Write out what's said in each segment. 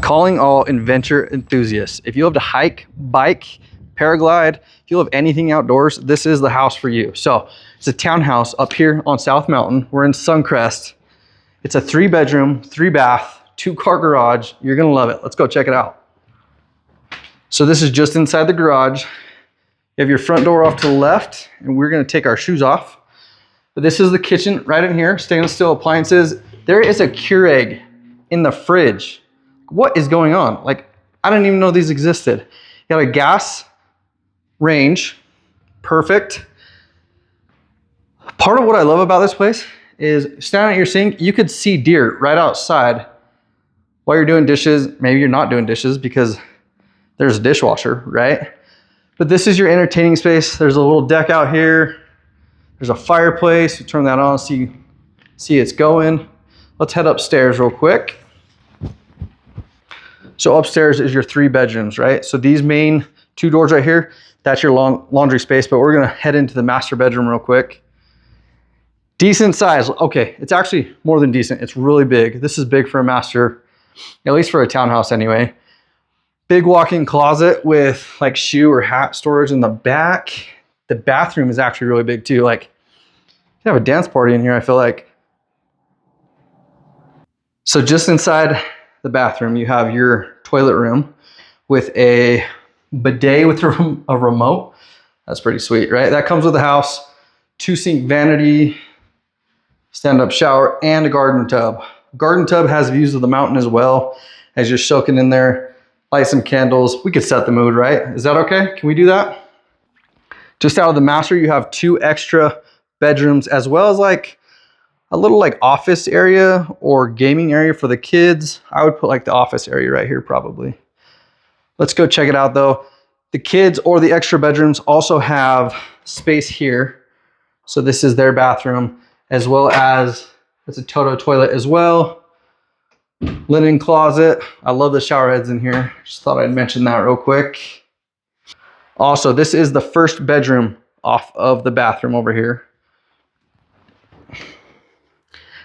Calling all adventure enthusiasts. If you love to hike, bike, paraglide, if you love anything outdoors, this is the house for you. So it's a townhouse up here on South Mountain. We're in Suncrest. It's a 3-bedroom, 3-bath, 2-car garage. You're gonna love it. Let's go check it out. So this is just inside the garage. You have your front door off to the left, and we're gonna take our shoes off. But this is the kitchen right in here, stainless steel appliances. There is a Keurig in the fridge. What is going on? Like, I didn't even know these existed. You got a gas range, perfect. Part of what I love about this place is standing at your sink, you could see deer right outside while you're doing dishes. Maybe you're not doing dishes because there's a dishwasher, right? But this is your entertaining space. There's a little deck out here. There's a fireplace. You turn that on, see it's going. Let's head upstairs real quick. So upstairs is your 3 bedrooms, right? So these main 2 doors right here, that's your laundry space, but we're gonna head into the master bedroom real quick. Decent size. Okay, it's actually more than decent. It's really big. This is big for a master, at least for a townhouse anyway. Big walk-in closet with like shoe or hat storage in the back. The bathroom is actually really big too. Like, you have a dance party in here, I feel like. So just inside the bathroom, you have your toilet room with a bidet with a remote. That's pretty sweet, right? That comes with the house. 2-sink vanity, stand-up shower, and a garden tub. Garden tub has views of the mountain as well. As you're soaking in there, light some candles. We could set the mood, right? Is that okay? Can we do that? Just out of the master, you have 2 extra bedrooms, as well as like a little like office area or gaming area for the kids. I would put like the office area right here probably. Let's go check it out though. The kids or the extra bedrooms also have space here. So this is their bathroom, as well as it's a Toto toilet as well. Linen closet. I love the shower heads in here. Just thought I'd mention that real quick. Also, this is the first bedroom off of the bathroom over here.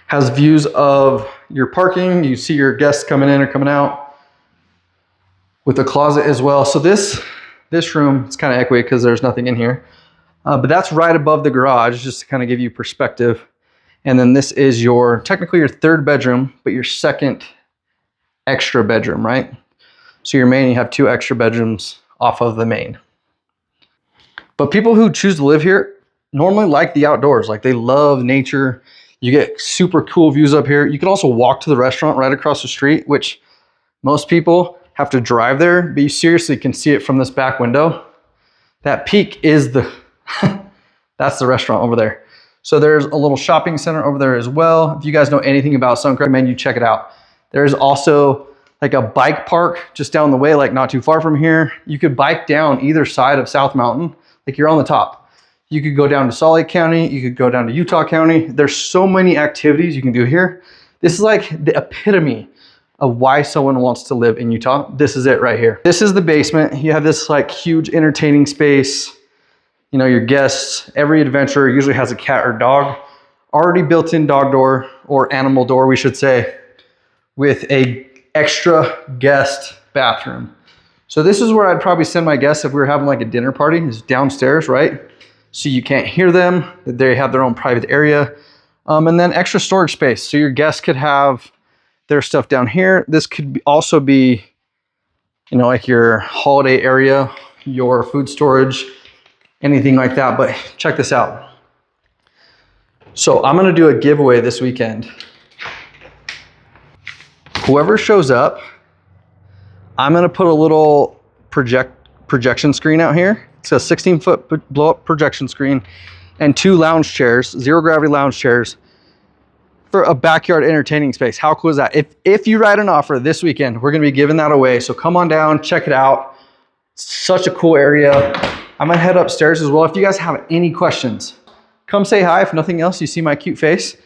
Has views of your parking. You see your guests coming in or coming out with a closet as well. So this room, it's kind of echoey because there's nothing in here. But that's right above the garage, just to kind of give you perspective. And then this is technically your 3rd bedroom, but your 2nd extra bedroom, right? So your main, you have 2 extra bedrooms off of the main. But people who choose to live here normally like the outdoors. Like, they love nature. You get super cool views up here. You can also walk to the restaurant right across the street, which most people have to drive there, but you seriously can see it from this back window. That peak is that's the restaurant over there. So there's a little shopping center over there as well. If you guys know anything about Suncrest, man, you check it out. There's also like a bike park just down the way, like not too far from here. You could bike down either side of South Mountain, like you're on the top. You could go down to Salt Lake County. You could go down to Utah County. There's so many activities you can do here. This is like the epitome of why someone wants to live in Utah. This is it right here. This is the basement. You have this like huge entertaining space. You know, your guests, every adventurer usually has a cat or dog. Already built-in dog door, or animal door, we should say, with a extra guest bathroom. So this is where I'd probably send my guests if we were having like a dinner party. It's downstairs, right? So you can't hear them. They have their own private area. And then extra storage space. So your guests could have their stuff down here. This could also be, you know, like your holiday area, your food storage, anything like that. But check this out. So I'm gonna do a giveaway this weekend. Whoever shows up, I'm gonna put a little projection screen out here. It's a 16-foot blow-up projection screen and 2 lounge chairs, 0-gravity lounge chairs for a backyard entertaining space. How cool is that? If you write an offer this weekend, we're gonna be giving that away. So come on down, check it out. It's such a cool area. I'm gonna head upstairs as well. If you guys have any questions, come say hi. If nothing else, you see my cute face.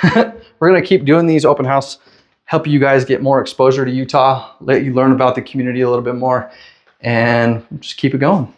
We're gonna keep doing these open house, help you guys get more exposure to Utah, let you learn about the community a little bit more, and just keep it going.